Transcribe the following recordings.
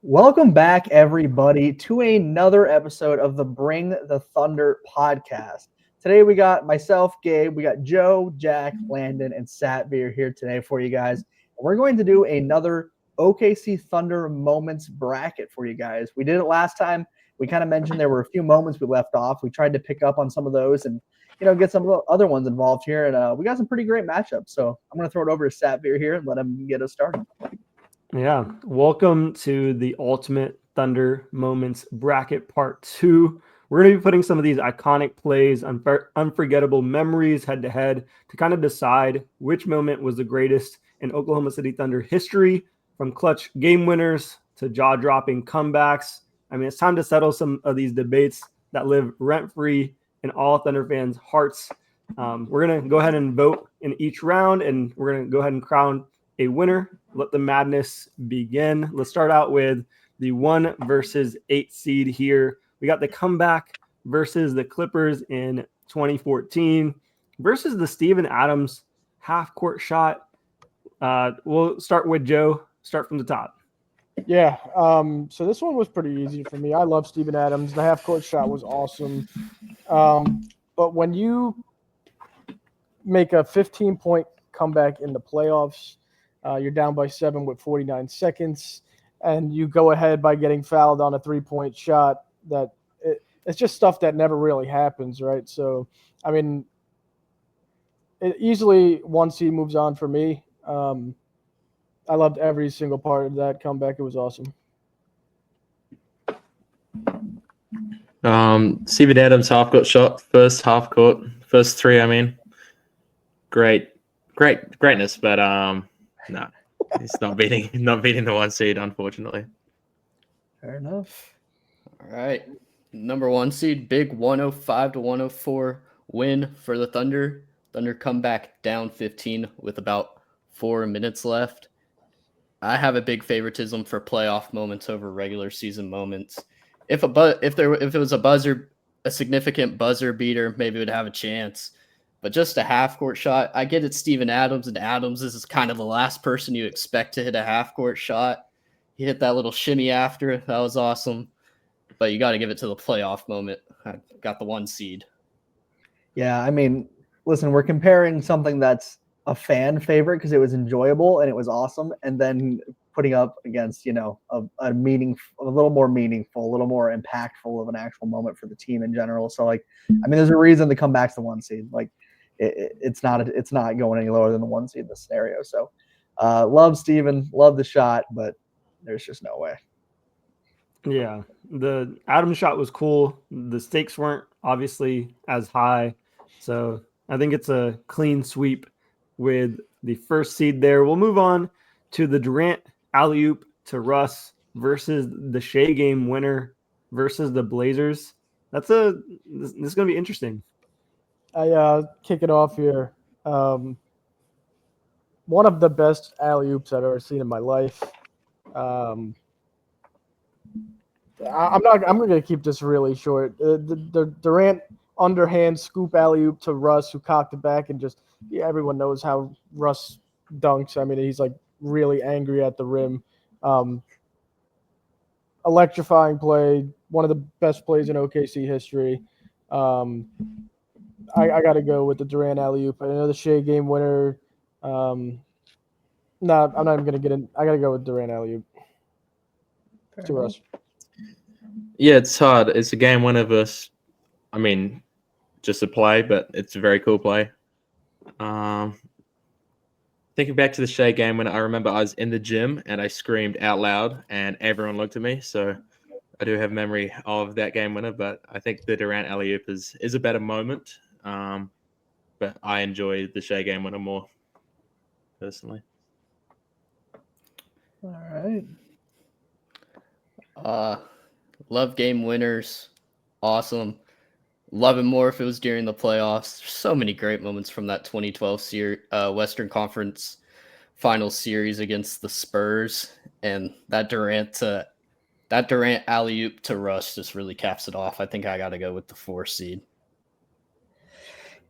Welcome back, everybody, to another episode of the Bring the Thunder podcast. Today we got myself, Gabe, we got Joe, Jack, Landon, and Satvir here today for you guys. And we're going to do another OKC Thunder moments bracket for you guys. We did it last time. We kind of mentioned there were a few moments we left off. We tried to pick up on some of those and get some of the other ones involved here. And we got some pretty great matchups. So I'm going to throw it over to Satvir here and let him get us started. Yeah, welcome to the Ultimate Thunder Moments Bracket Part 2. We're going to be putting some of these iconic plays, unforgettable memories head-to-head to kind of decide which moment was the greatest in Oklahoma City Thunder history, from clutch game winners to jaw-dropping comebacks. I mean, it's time to settle some of these debates that live rent-free in all Thunder fans' hearts. We're going to go ahead and vote in each round, and we're going to go ahead and crown a winner. Let the madness begin. Let's start out with the 1 versus 8 seed here. We got the comeback versus the Clippers in 2014 versus the Steven Adams half-court shot. We'll start with Joe. Start from the top. Yeah, so this one was pretty easy for me. I love Steven Adams. The half-court shot was awesome. But when you make a 15-point comeback in the playoffs, you're down by 7 with 49 seconds, and you go ahead by getting fouled on a three-point shot. It's just stuff that never really happens, right? So, I mean, it easily 1 seed moves on for me. I loved every single part of that comeback. It was awesome. Steven Adams half-court shot, first three. I mean, greatness, but no, it's not beating the 1 seed, unfortunately. Fair enough. All right. Number 1 seed, big 105-104 win for the Thunder. Thunder come back down 15 with about 4 minutes left. I have a big favoritism for playoff moments over regular season moments. If it was a significant buzzer beater, maybe it would have a chance. But just a half-court shot, I get it, Steven Adams, and Adams is kind of the last person you expect to hit a half-court shot. He hit that little shimmy after. That was awesome. But you got to give it to the playoff moment. I got the 1 seed. Yeah, I mean, listen, we're comparing something that's a fan favorite because it was enjoyable and it was awesome, and then putting up against, a little more meaningful, a little more impactful of an actual moment for the team in general. So, I mean, there's a reason the comeback's the 1 seed. It's not going any lower than the 1 seed in this scenario. So, love Steven, love the shot, but there's just no way. Yeah, the Adams shot was cool. The stakes weren't obviously as high, so I think it's a clean sweep with the first seed there. We'll move on to the Durant alley-oop to Russ versus the Shai game winner versus the Blazers. This is going to be interesting. I kick it off here. One of the best alley-oops I've ever seen in my life. I'm going to keep this really short. The Durant underhand scoop alley-oop to Russ, who cocked it back, and everyone knows how Russ dunks. I mean, he's really angry at the rim. Electrifying play, one of the best plays in OKC history. I got to go with the Durant alley-oop. I know the Shai game winner. I'm not even going to get in. I got to go with Durant alley-oop. To Russ. Yeah, it's hard. It's a game winner versus, I mean, just a play, but it's a very cool play. Thinking back to the Shai game when I remember I was in the gym and I screamed out loud and everyone looked at me. So I do have memory of that game winner, but I think the Durant alley-oop is a better moment. But I enjoy the Shai game winner more personally. All right. Love game winners. Awesome. Love it more if it was during the playoffs. There's so many great moments from that 2012 Western Conference Finals series against the Spurs, and that Durant alley-oop to Russ just really caps it off. I think I got to go with the 4 seed.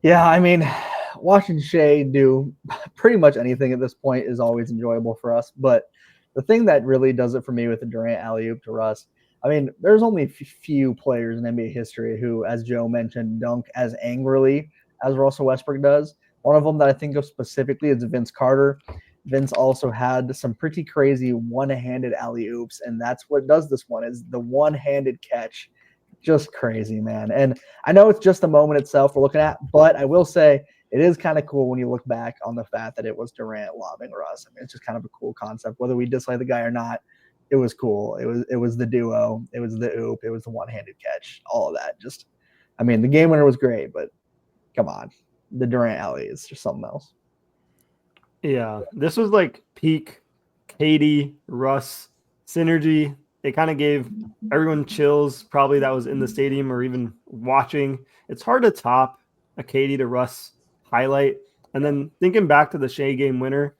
Yeah, I mean, watching Shai do pretty much anything at this point is always enjoyable for us. But the thing that really does it for me with the Durant alley-oop to Russ, I mean, there's only few players in NBA history who, as Joe mentioned, dunk as angrily as Russell Westbrook does. One of them that I think of specifically is Vince Carter. Vince also had some pretty crazy one-handed alley-oops, and that's what does this one is the one-handed catch. Just crazy, man. And I know it's just the moment itself we're looking at, but I will say it is kind of cool when you look back on the fact that it was Durant lobbing Russ. I mean, it's just kind of a cool concept. Whether we dislike the guy or not, it was cool. It was the duo. It was the oop. It was the one-handed catch. All of that. Just, I mean, the game winner was great, but come on, the Durant alley is just something else. Yeah, this was like peak Katie Russ synergy. It kind of gave everyone chills, probably that was in the stadium or even watching. It's hard to top a Katie to Russ highlight. And then thinking back to the Shai game winner,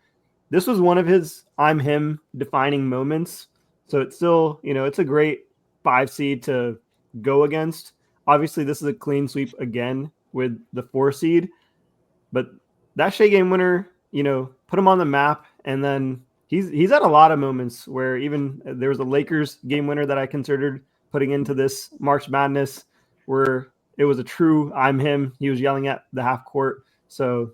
this was one of his I'm him defining moments. So it's still, it's a great 5 seed to go against. Obviously, this is a clean sweep again with the 4 seed. But that Shai game winner, put him on the map. And then he's had a lot of moments where even there was a Lakers game winner that I considered putting into this March Madness where it was a true I'm him. He was yelling at the half court. So,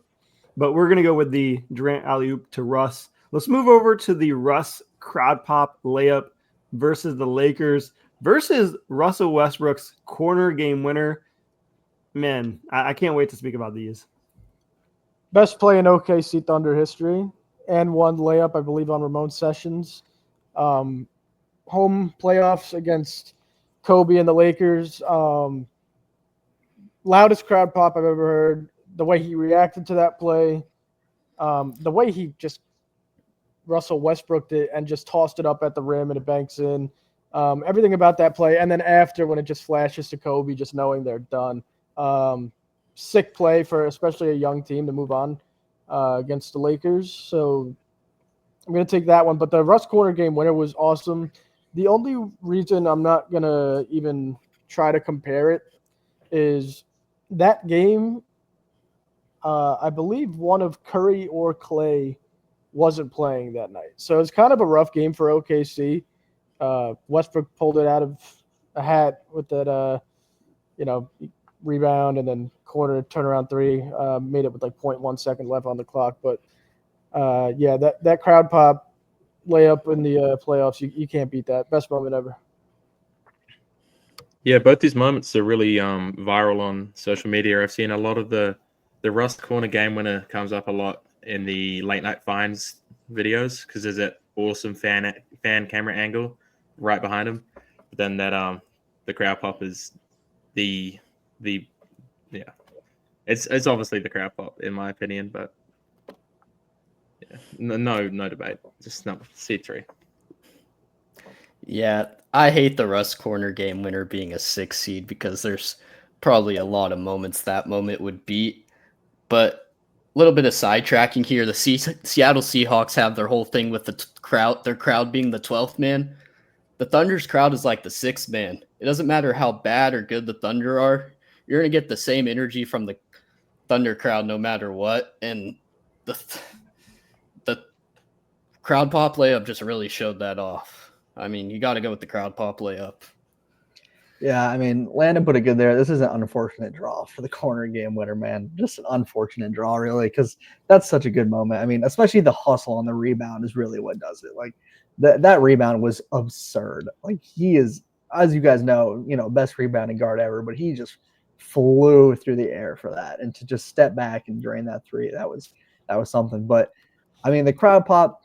but we're going to go with the Durant alley-oop to Russ. Let's move over to the Russ crowd pop layup versus the Lakers versus Russell Westbrook's corner game winner. Man, I can't wait to speak about these. Best play in OKC Thunder history, and one layup, I believe, on Ramon Sessions. Home playoffs against Kobe and the Lakers. Loudest crowd pop I've ever heard. The way he reacted to that play, the way he just Russell Westbrooked it and just tossed it up at the rim and it banks in. Everything about that play. And then after, when it just flashes to Kobe, just knowing they're done. Sick play for especially a young team to move on against the Lakers. So I'm going to take that one. But the Russ corner game winner was awesome. The only reason I'm not going to even try to compare it is that game, I believe one of Curry or Clay wasn't playing that night. So it's kind of a rough game for OKC. Westbrook pulled it out of a hat with that, rebound and then corner turnaround 3, made it with like 0.1 second left on the clock. But that crowd pop layup in the playoffs, you can't beat that. Best moment ever. Yeah, both these moments are really viral on social media. I've seen a lot of the Russ corner game winner comes up a lot in the late night finds videos because there's that awesome fan camera angle right behind him. But then that the crowd pop is the it's obviously the crowd pop in my opinion, but yeah, no debate. Just number C3. Yeah, I hate the Russ corner game winner being a 6 seed because there's probably a lot of moments that moment would beat. But a little bit of sidetracking here. The Seattle Seahawks have their whole thing with the crowd, their crowd being the 12th man. The Thunder's crowd is like the 6th man. It doesn't matter how bad or good the Thunder are. You're going to get the same energy from the Thunder crowd no matter what. And the crowd pop layup just really showed that off. I mean, you got to go with the crowd pop layup. Yeah, I mean, Landon put it good there. This is an unfortunate draw for the corner game winner, man. Just an unfortunate draw, really, because that's such a good moment. I mean, especially the hustle on the rebound is really what does it. Like, that rebound was absurd. Like, he is, as you guys know, best rebounding guard ever, but he just flew through the air for that. And to just step back and drain that 3, that was something. But, I mean, the crowd pop,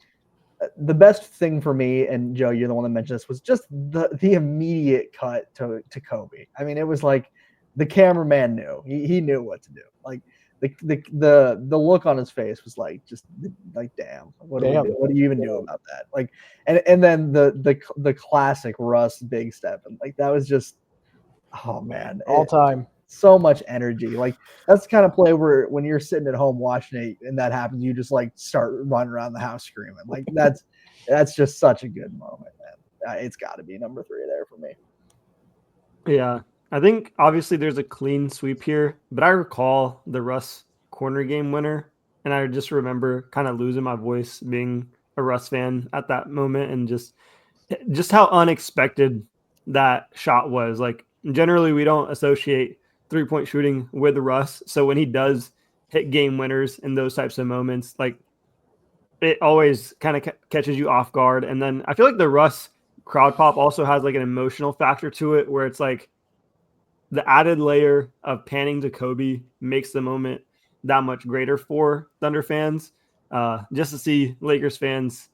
the best thing for me, and Joe, you're the one that mentioned this, was just the immediate cut to Kobe. I mean, it was like the cameraman knew. He knew what to do. Like the look on his face was like just like damn. What do you even do about that? Like and then the classic Russ big step, and like that was just oh man, all time. So much energy. Like that's the kind of play where when you're sitting at home watching it and that happens, you just like start running around the house screaming. Like that's just such a good moment, man. It's got to be number 3 there for me. Yeah, I think obviously there's a clean sweep here, but I recall the Russ corner game winner, and I just remember kind of losing my voice being a Russ fan at that moment, and just how unexpected that shot was. Like, generally we don't associate 3-point shooting with Russ, so when he does hit game winners in those types of moments, like, it always kind of catches you off guard. And then I feel like the Russ crowd pop also has like an emotional factor to it, where it's like the added layer of panning to Kobe makes the moment that much greater for Thunder fans. Just to see Lakers fans,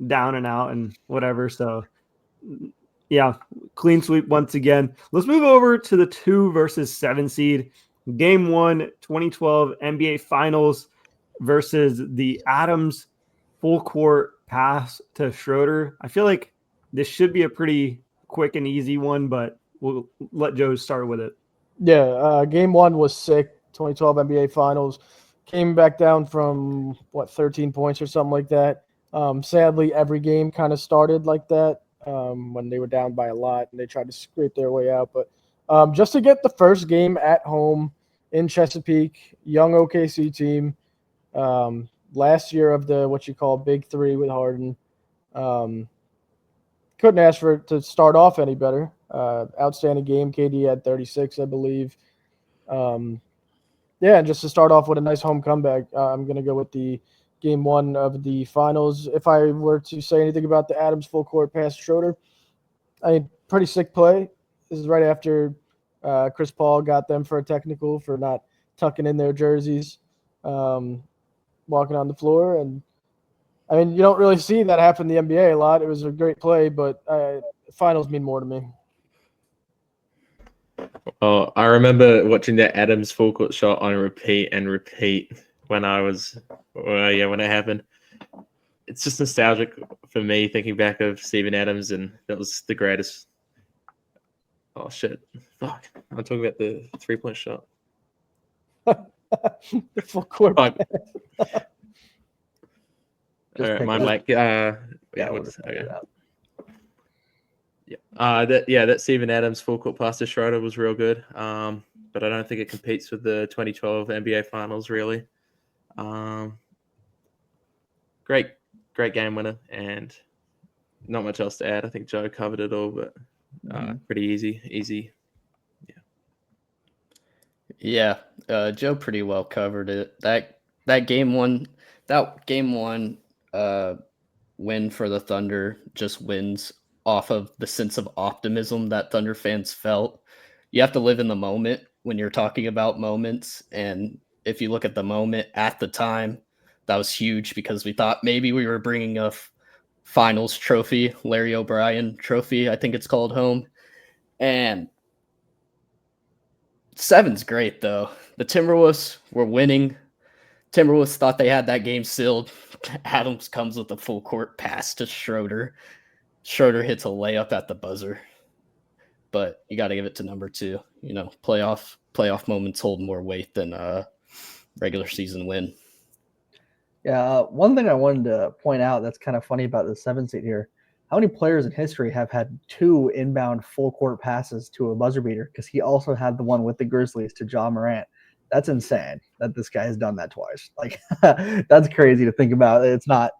down and out and whatever. So yeah, clean sweep once again. Let's move over to the 2 versus 7 seed. Game 1, 2012 NBA Finals versus the Adams full court pass to Schröder. I feel like this should be a pretty quick and easy one, but we'll let Joe start with it. Yeah, game 1 was sick. 2012 NBA Finals. Came back down from 13 points or something like that. Sadly, every game kind of started like that when they were down by a lot and they tried to scrape their way out. But just to get the first game at home in Chesapeake, young OKC team, last year of the what you call Big Three with Harden, couldn't ask for it to start off any better. Outstanding game. KD had 36, I believe. Yeah, and just to start off with a nice home comeback, I'm going to go with the game 1 of the finals. If I were to say anything about the Adams full court pass to Schroeder, pretty sick play. This is right after Chris Paul got them for a technical for not tucking in their jerseys, walking on the floor. And, you don't really see that happen in the NBA a lot. It was a great play, but finals mean more to me. Oh, I remember watching that Adams full court shot on repeat when when it happened. It's just nostalgic for me thinking back of Steven Adams, and that was the greatest. Oh shit! Fuck! I'm talking about the 3-point shot. The full court. All right, my mic. That Steven Adams full court pass to Schroeder was real good. But I don't think it competes with the 2012 NBA Finals really. Great game winner, and not much else to add. I think Joe covered it all, but pretty easy. Yeah, Joe pretty well covered it. That game one win for the Thunder just wins off of the sense of optimism that Thunder fans felt. You have to live in the moment when you're talking about moments. And if you look at the moment at the time, that was huge because we thought maybe we were bringing a finals trophy, Larry O'Brien trophy, I think it's called, home. And 7's great, though. The Timberwolves were winning. Timberwolves thought they had that game sealed. Adams comes with a full court pass to Schroeder. Schroeder hits a layup at the buzzer. But you got to give it to number 2. Playoff moments hold more weight than a regular season win. Yeah, one thing I wanted to point out that's kind of funny about the 7 seed here. How many players in history have had 2 inbound full court passes to a buzzer beater? Because he also had the one with the Grizzlies to Ja Morant. That's insane that this guy has done that twice. Like, that's crazy to think about. It's not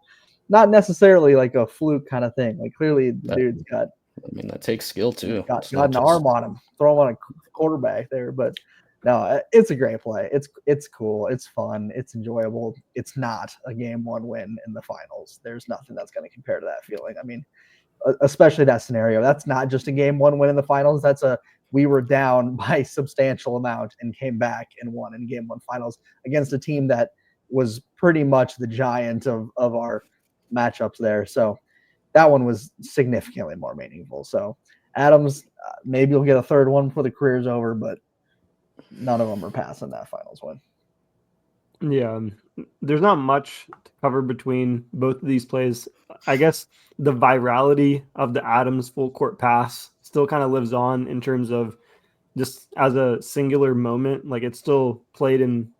necessarily like a fluke kind of thing. Like, clearly the dude's got. That takes skill too. Got an arm on him. Throw him on a quarterback there, but. No, it's a great play. It's cool. It's fun. It's enjoyable. It's not a game 1 win in the finals. There's nothing that's going to compare to that feeling. Especially that scenario. That's not just a game 1 win in the finals. That's we were down by a substantial amount and came back and won in game 1 finals against a team that was pretty much the giant of our matchups there. So that one was significantly more meaningful. So Adams, maybe you'll get a third one before the career's over, but none of them are passing that finals win. Yeah, there's not much to cover between both of these plays. I guess the virality of the Adams full court pass still kind of lives on in terms of just as a singular moment. Like, it's still played in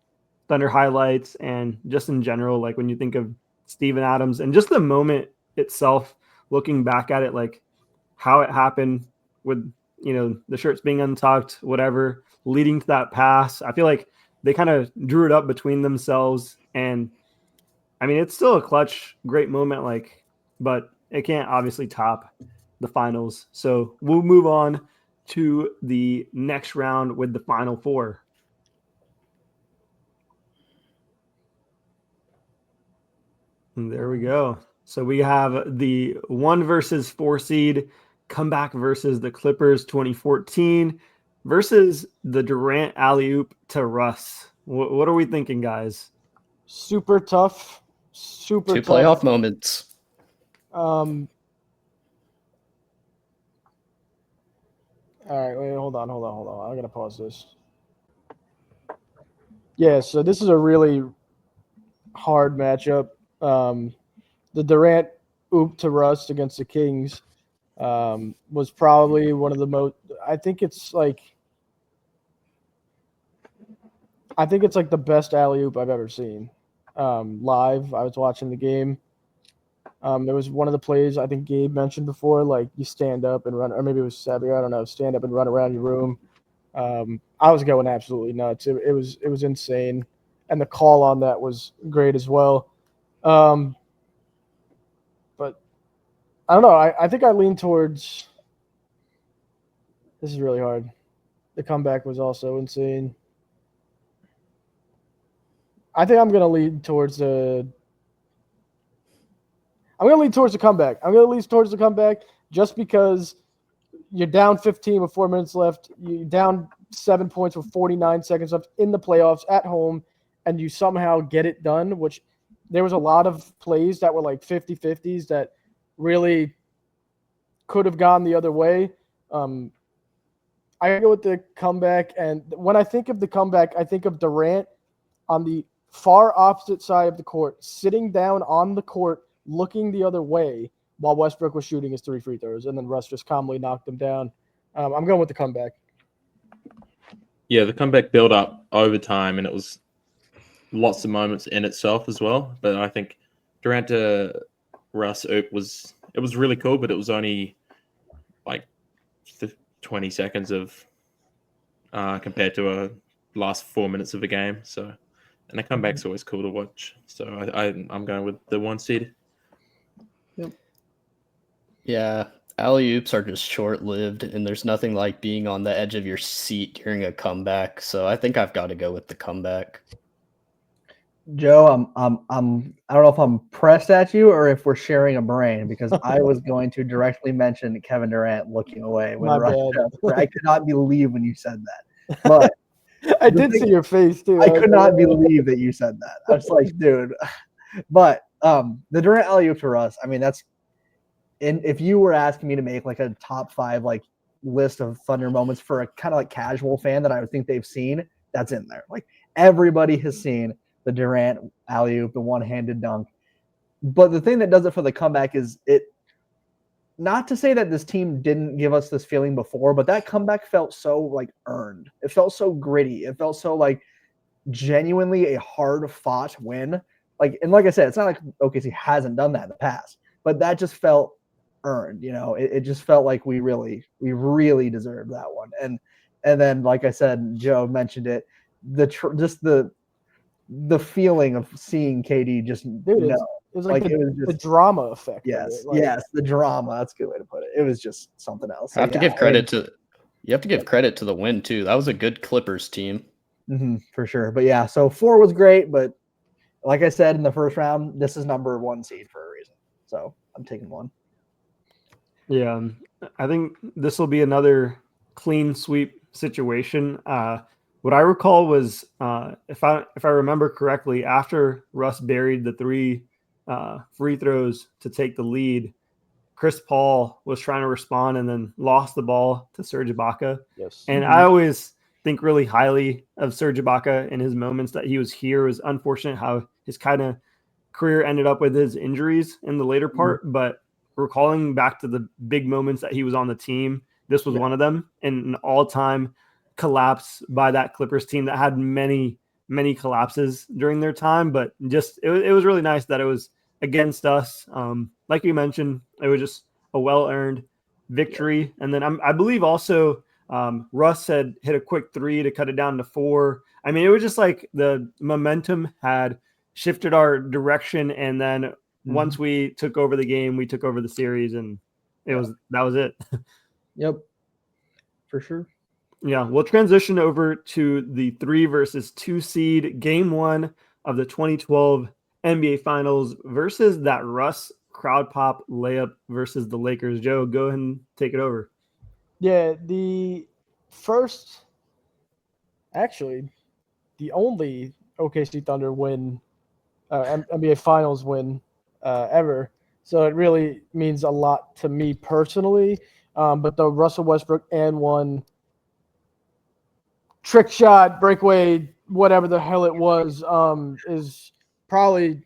Thunder highlights and just in general, like when you think of Steven Adams and just the moment itself, looking back at it, like how it happened with, the shirts being untucked, whatever, leading to that pass. I feel like they kind of drew it up between themselves, and I mean, it's still a clutch, great moment, but it can't obviously top the finals. So we'll move on to the next round with the final four. And there we go. So we have the 1 versus 4 seed comeback versus the Clippers 2014 versus the Durant alley-oop to Russ. What are we thinking, guys? Super tough. Super Two tough. playoff moments. All right, wait, hold on. I'm gonna pause this. Yeah, so this is a really hard matchup. The Durant oop to Russ against the Kings was probably one of the most. I think it's like the best alley oop I've ever seen live. I was watching the game. There was one of the plays I think Gabe mentioned before, like you stand up and run, or maybe it was Sabio, I don't know, stand up and run around your room. I was going absolutely nuts. It was insane, and the call on that was great as well. But I don't know. I think I lean towards. This is really hard. The comeback was also insane. I think I'm gonna lean towards the. I'm gonna lean towards the comeback. Just because you're down 15 with 4 minutes left. You're down 7 points with 49 seconds left in the playoffs at home, and you somehow get it done, which there was a lot of plays that were like 50-50s that really could have gone the other way. I go with the comeback, and when I think of the comeback, I think of Durant on the far opposite side of the court, sitting down on the court, looking the other way while Westbrook was shooting his 3 free throws, and then Russ just calmly knocked him down. I'm going with the comeback. Yeah, the comeback built up over time, and it was lots of moments in itself as well. But I think Durant to Russ was really cool, but it was only like 20 seconds of compared to a last 4 minutes of a game. So, and the comeback's always cool to watch. So I'm going with the 1 seed. Yep. Yeah, alley-oops are just short-lived, and there's nothing like being on the edge of your seat during a comeback. So I think I've got to go with the comeback. Joe, I don't know if I'm pressed at you or if we're sharing a brain, because I was going to directly mention Kevin Durant looking away when My Russ. bad. I could not believe when you said that, but I did see your face too. I could not believe that you said that. I was like, dude. But the Durant alley-oop to Russ, I mean, that's. And if you were asking me to make like a top 5 like list of Thunder moments for a kind of like casual fan that I would think they've seen, that's in there. Like everybody has seen the Durant alley-oop, the one-handed dunk. But the thing that does it for the comeback is it. Not to say that this team didn't give us this feeling before, but that comeback felt so like earned. It felt so gritty. It felt so like genuinely a hard-fought win. Like, and like I said, it's not like OKC hasn't done that in the past, but that just felt earned. You know, it just felt like we really deserved that one. And then, like I said, Joe mentioned it, just the feeling of seeing KD just It was like the drama effect. Yes, of it. yes, the drama. That's a good way to put it. It was just something else. So, You have to give credit to the win too. That was a good Clippers team. For sure. But yeah, so 4 was great, but like I said in the first round, this is number 1 seed for a reason. So I'm taking 1. Yeah, I think this will be another clean sweep situation. What I recall was, if I remember correctly, after Russ buried the 3 free throws to take the lead, Chris Paul was trying to respond and then lost the ball to Serge Ibaka. Yes. And I always think really highly of Serge Ibaka in his moments that he was here. It was unfortunate how his kind of career ended up with his injuries in the later part, but recalling back to the big moments that he was on the team, this was one of them, and an all-time collapse by that Clippers team that had many collapses during their time, but just it was really nice that it was against us. Like you mentioned, it was just a well-earned victory. And then I believe also Russ had hit a quick 3 to cut it down to 4. I mean, it was just like the momentum had shifted our direction. And then once we took over the game, we took over the series, and that was it. Yep, for sure. Yeah, we'll transition over to the 3 versus 2 seed game 1 of the 2012 NBA Finals versus that Russ crowd pop layup versus the Lakers. Joe, go ahead and take it over. Yeah, the only OKC Thunder win, NBA Finals win ever. So it really means a lot to me personally. But the Russell Westbrook and one trick shot, breakaway, whatever the hell it was, is probably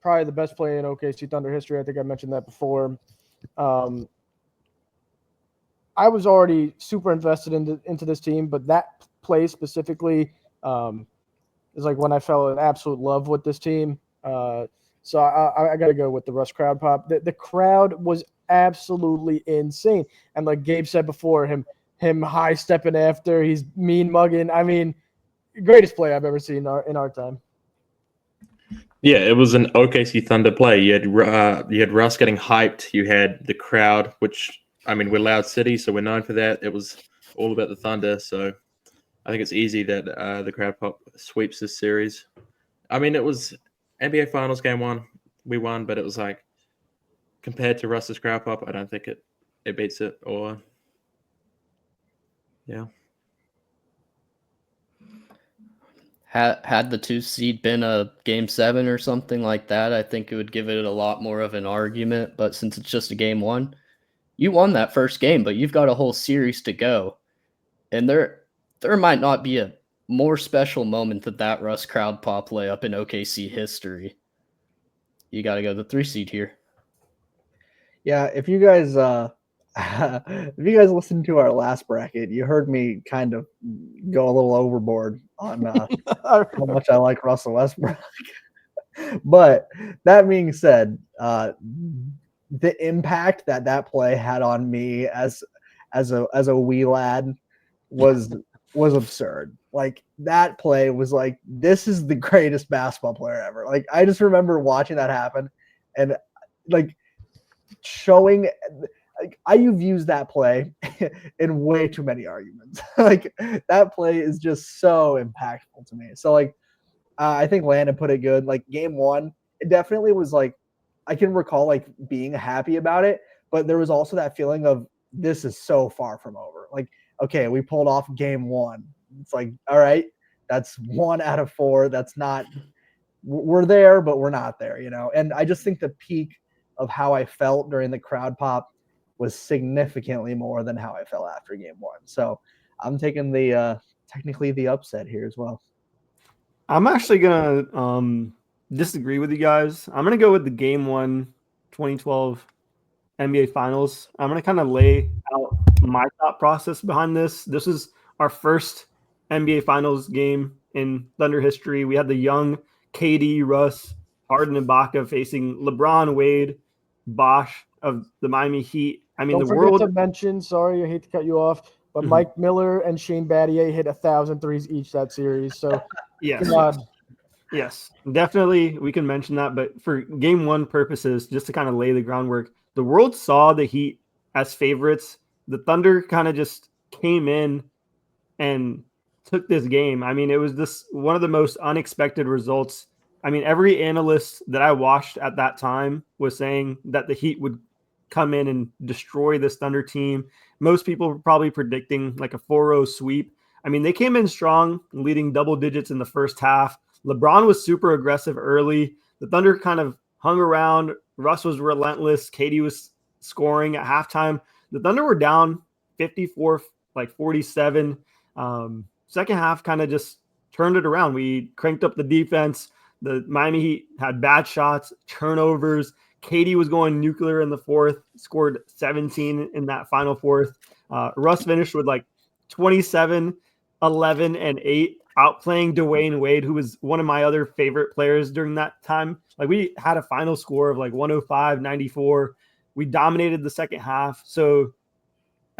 the best play in OKC Thunder history. I think I mentioned that before. I was already super invested into this team, but that play specifically is like when I fell in absolute love with this team. So I got to go with the Russ crowd pop. The crowd was absolutely insane. And like Gabe said before, him high stepping after, he's mean mugging. I mean, greatest play I've ever seen in our time. Yeah, it was an OKC Thunder play. You had Russ getting hyped. You had the crowd, which, I mean, we're Loud City, so we're known for that. It was all about the Thunder, so I think it's easy that the crowd pop sweeps this series. I mean, it was NBA Finals game 1. We won, but it was like, compared to Russ's crowd pop, I don't think it beats it. Or, yeah. Had the 2 seed been a game 7 or something like that, I think it would give it a lot more of an argument. But since it's just a game 1, you won that first game, but you've got a whole series to go. And there might not be a more special moment than that Russ crowd pop layup in OKC history. You got to go the 3 seed here. Yeah, if you guys listened to our last bracket, you heard me kind of go a little overboard on how much I like Russell Westbrook. But that being said, the impact that play had on me as a wee lad was absurd. Like, that play was like, this is the greatest basketball player ever. Like, I just remember watching that happen, and like showing, like, I've used that play in way too many arguments. Like, that play is just so impactful to me. So like, I think Landon put it good. Like, game 1, it definitely was like, I can recall like being happy about it, but there was also that feeling of, this is so far from over. Like, okay, we pulled off game 1. It's like, all right, that's 1 out of 4. That's not, we're there, but we're not there, you know? And I just think the peak of how I felt during the crowd pop was significantly more than how I felt after game 1. So I'm taking technically the upset here as well. I'm actually going to disagree with you guys. I'm going to go with the game 1 2012 NBA Finals. I'm going to kind of lay out my thought process behind this. This is our first NBA Finals game in Thunder history. We had the young KD, Russ, Harden, and Ibaka facing LeBron, Wade, Bosh of the Miami Heat. I mean, Don't the forget world. to mention, sorry, I hate to cut you off, but Mike Miller and Shane Battier hit 1,000 threes each that series. So, Yes, definitely we can mention that. But for game 1 purposes, just to kind of lay the groundwork, the world saw the Heat as favorites. The Thunder kind of just came in and took this game. I mean, it was one of the most unexpected results. I mean, every analyst that I watched at that time was saying that the Heat would come in and destroy this Thunder team. Most people were probably predicting like a 4-0 sweep. I mean, they came in strong, leading double digits in the first half. LeBron was super aggressive early. The Thunder kind of hung around. Russ was relentless. KD was scoring at halftime. The Thunder were down 54, like 47. Second half kind of just turned it around. We cranked up the defense. The Miami Heat had bad shots, turnovers. KD was going nuclear in the fourth, scored 17 in that final fourth. Russ finished with like 27, 11, and 8, outplaying Dwayne Wade, who was one of my other favorite players during that time. Like, we had a final score of like 105-94. We dominated the second half. So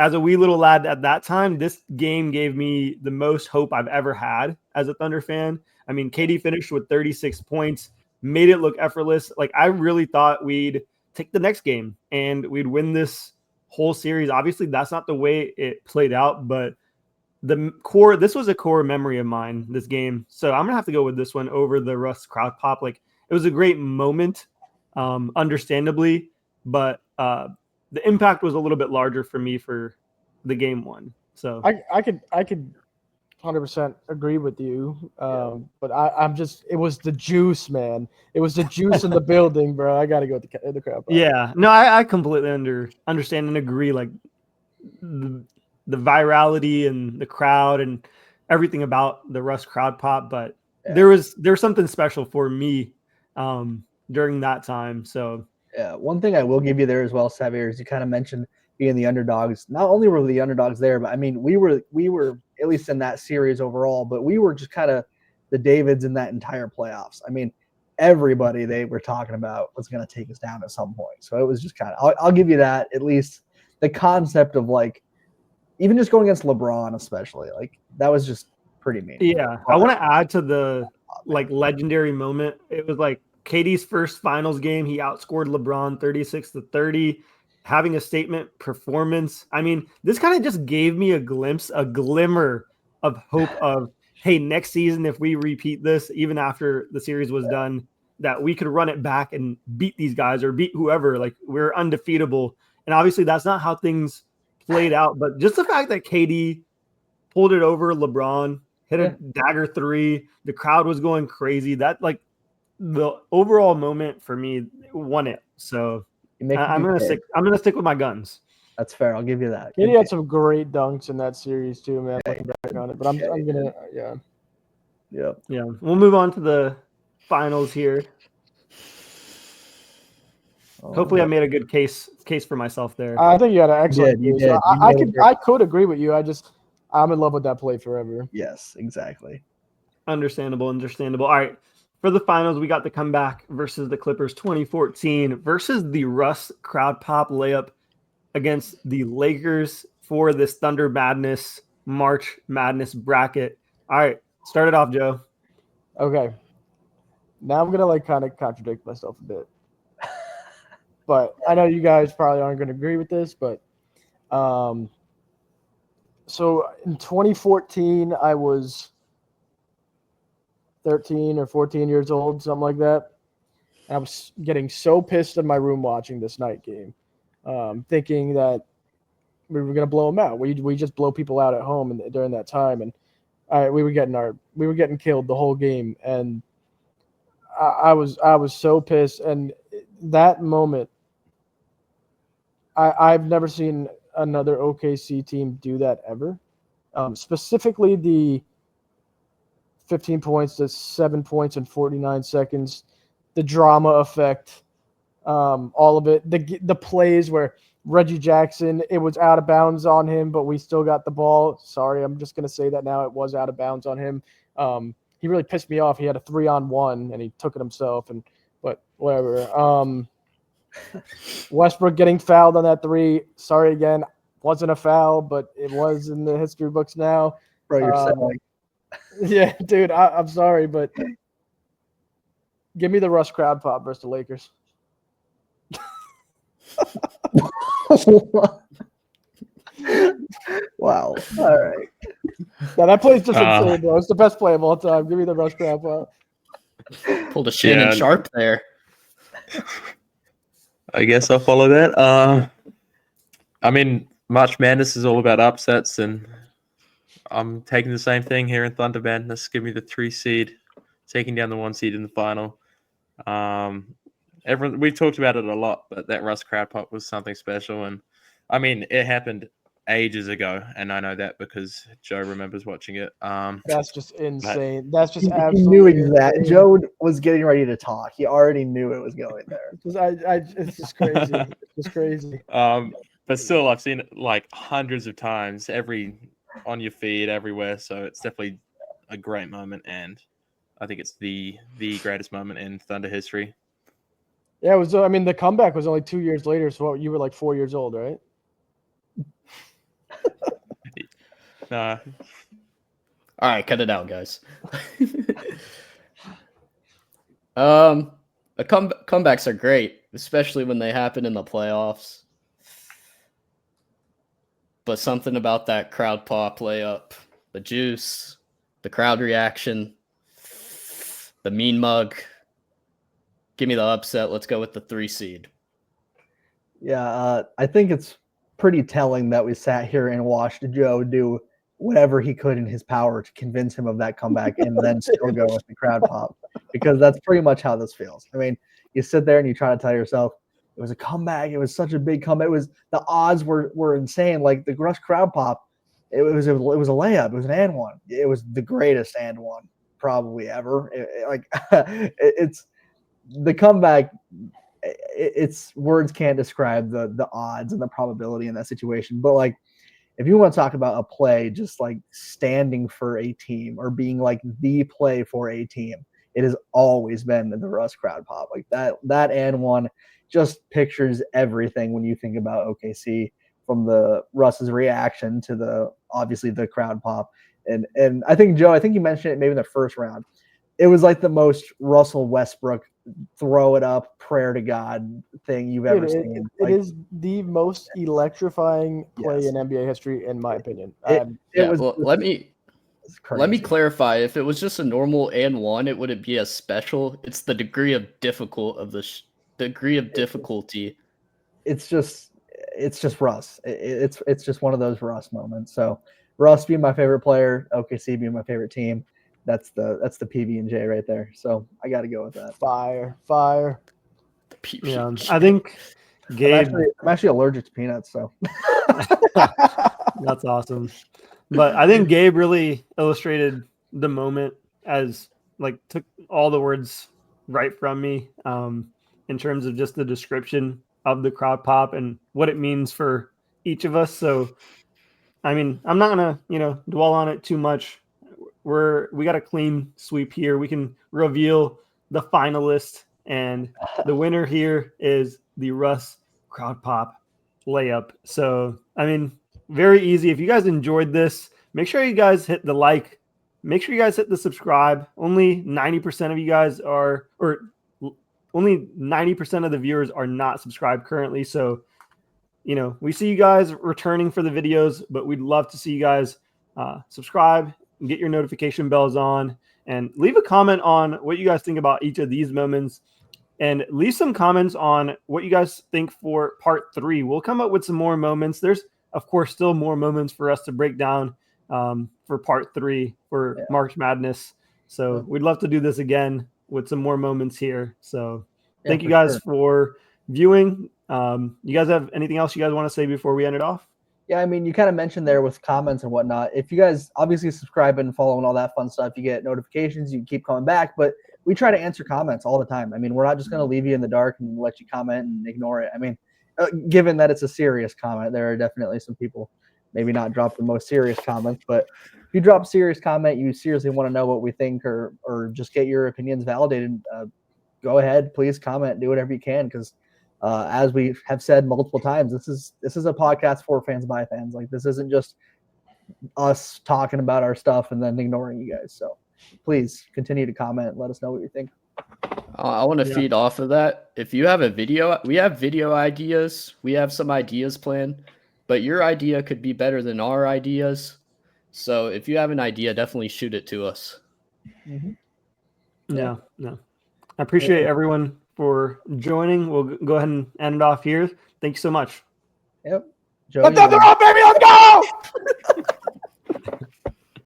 as a wee little lad at that time, this game gave me the most hope I've ever had as a Thunder fan. I mean, KD finished with 36 points, made it look effortless. Like, I really thought we'd take the next game and we'd win this whole series. Obviously, that's not the way it played out, but this was a core memory of mine, this game. So I'm gonna have to go with this one over the Russ crowd pop. Like, it was a great moment, understandably, but the impact was a little bit larger for me for the game one. So I could 100% agree with you. But I'm just, it was the juice, man. It was the juice in the building, bro. I got to go with the crowd. Yeah, no, I completely understand and agree. Like, the virality and the crowd and everything about the Russ crowd pop, but there was something special for me during that time. So yeah, one thing I will give you there as well, Xavier, is you kind of mentioned being the underdogs. Not only were the underdogs there, but I mean, we were at least in that series overall, but we were just kind of the Davids in that entire playoffs. I mean, everybody they were talking about was going to take us down at some point. So it was just kind of, I'll give you that, at least the concept of, like, even just going against LeBron, especially, like, that was just pretty mean. Yeah, I want to add to the legendary moment. It was like KD's first finals game. He outscored LeBron 36-30, having a statement performance. I mean, this kind of just gave me a glimmer of hope of, hey, next season, if we repeat this, even after the series was done, that we could run it back and beat these guys or beat whoever. Like, we're undefeatable. And obviously that's not how things played out, but just the fact that KD pulled it over LeBron, hit a dagger three, the crowd was going crazy. That, like, the overall moment for me won it. So I'm gonna stick with my guns. That's fair. I'll give you that. KD had some great dunks in that series too, man. Looking back on it, but I'm gonna yeah. We'll move on to the finals here. Hopefully, I made a good case for myself there. I think you had an excellent case. So I could agree with you. I'm in love with that play forever. Yes, exactly. Understandable. All right. For the finals, we got the comeback versus the Clippers 2014 versus the Russ crowd pop layup against the Lakers for this Thunder Madness March Madness bracket. All right. Start it off, Joe. Okay. Now I'm going to kind of contradict myself a bit. But I know you guys probably aren't going to agree with this, but so in 2014, I was 13 or 14 years old, something like that. And I was getting so pissed in my room watching this night game, thinking that we were going to blow them out. We just blow people out at home during that time, and we were getting killed the whole game, and I was so pissed. And that moment, I've never seen another OKC team do that ever. Specifically the 15 points to 7 points in 49 seconds, the drama effect, all of it, the plays where Reggie Jackson, it was out of bounds on him, but we still got the ball. Sorry, I'm just going to say that now. It was out of bounds on him. He really pissed me off. He had a 3-on-1 and he took it himself, but whatever. Westbrook getting fouled on that 3. Sorry again. Wasn't a foul, but it was in the history books now. Bro, you're selling. Yeah, dude, I'm sorry, but give me the Russ crowd pop versus the Lakers. Wow. All right. Now, that play's just insane, bro. It's the best play of all time. Give me the Russ crowd pop. Pulled a Shannon Sharp there. I guess I'll follow that. I mean, March Madness is all about upsets, and I'm taking the same thing here in Thunder Madness. Give me the 3 seed, taking down the 1 seed in the final. We've talked about it a lot, but that Russ crowd pop was something special, and I mean, it happened ages ago, and I know that because Joe remembers watching it. That's just insane. That's just He absolutely knew exactly. insane. Joe was getting ready to talk. He already knew it was going there. It's just crazy. It's just crazy. But still, I've seen it like hundreds of times, on your feed, everywhere. So it's definitely a great moment, and I think it's the greatest moment in Thunder history. Yeah, it was. I mean, the comeback was only 2 years later. So you were like 4 years old, right? Nah, All right, cut it out, guys. Comebacks are great, especially when they happen in the playoffs. But something about that crowd pop layup, the juice, the crowd reaction, the mean mug. Give me the upset. Let's go with the 3 seed. Yeah, I think it's pretty telling that we sat here and watched Joe do whatever he could in his power to convince him of that comeback and then still go with the crowd pop, because that's pretty much how this feels. I mean, you sit there and you try to tell yourself it was a comeback. It was such a big comeback. It was, the odds were insane. Like the Russ crowd pop, it was a layup. It was an and one. It was the greatest and one probably ever. It's the comeback. It's words can't describe the odds and the probability in that situation. But like, if you want to talk about a play just like standing for a team or being like the play for a team, it has always been the Russ crowd pop. Like that and one just pictures everything when you think about OKC, from the Russ's reaction to the obviously the crowd pop. And I think, Joe, I think you mentioned it maybe in the first round. It was like the most Russell Westbrook throw it up, prayer to God thing you've ever seen. It is the most electrifying play in NBA history, in my opinion. Let me clarify. If it was just a normal and one, it wouldn't be as special. It's the degree of difficulty. It's just Russ. It's just one of those Russ moments. So Russ being my favorite player, OKC being my favorite team. That's the PB&J right there. So I got to go with that. Fire. Yeah, I think Gabe. I'm actually allergic to peanuts, so that's awesome. But I think Gabe really illustrated the moment, as like took all the words right from me, in terms of just the description of the crowd pop and what it means for each of us. So, I mean, I'm not gonna dwell on it too much. We got a clean sweep here. We can reveal the finalist, and the winner here is the Russ crowd pop layup. So, I mean, very easy. If you guys enjoyed this, make sure you guys hit the like. Make sure you guys hit the subscribe. Only 90% of you guys are, or only 90% of the viewers are not subscribed currently. So, we see you guys returning for the videos, but we'd love to see you guys subscribe, get your notification bells on, and leave a comment on what you guys think about each of these moments, and leave some comments on what you guys think for part 3. We'll come up with some more moments. There's, of course, still more moments for us to break down for part 3 for March Madness. So we'd love to do this again with some more moments here. So thank you guys for viewing. You guys have anything else you guys want to say before we end it off? Yeah, I mean, you kind of mentioned there with comments and whatnot. If you guys obviously subscribe and follow and all that fun stuff, you get notifications, you keep coming back. But we try to answer comments all the time. I mean, we're not just going to leave you in the dark and let you comment and ignore it. I mean, given that it's a serious comment, there are definitely some people maybe not drop the most serious comments. But if you drop a serious comment, you seriously want to know what we think, or just get your opinions validated, go ahead, please comment, do whatever you can, because as we have said multiple times, this is a podcast for fans by fans. Like, this isn't just us talking about our stuff and then ignoring you guys. So please continue to comment. Let us know what you think. I want to feed off of that. If you have a video, we have video ideas. We have some ideas planned, but your idea could be better than our ideas. So if you have an idea, definitely shoot it to us. Mm-hmm. Yeah. I appreciate everyone for joining. We'll go ahead and end it off here. Thank you so much. Yep. Joe, Let's up, baby. Let's go.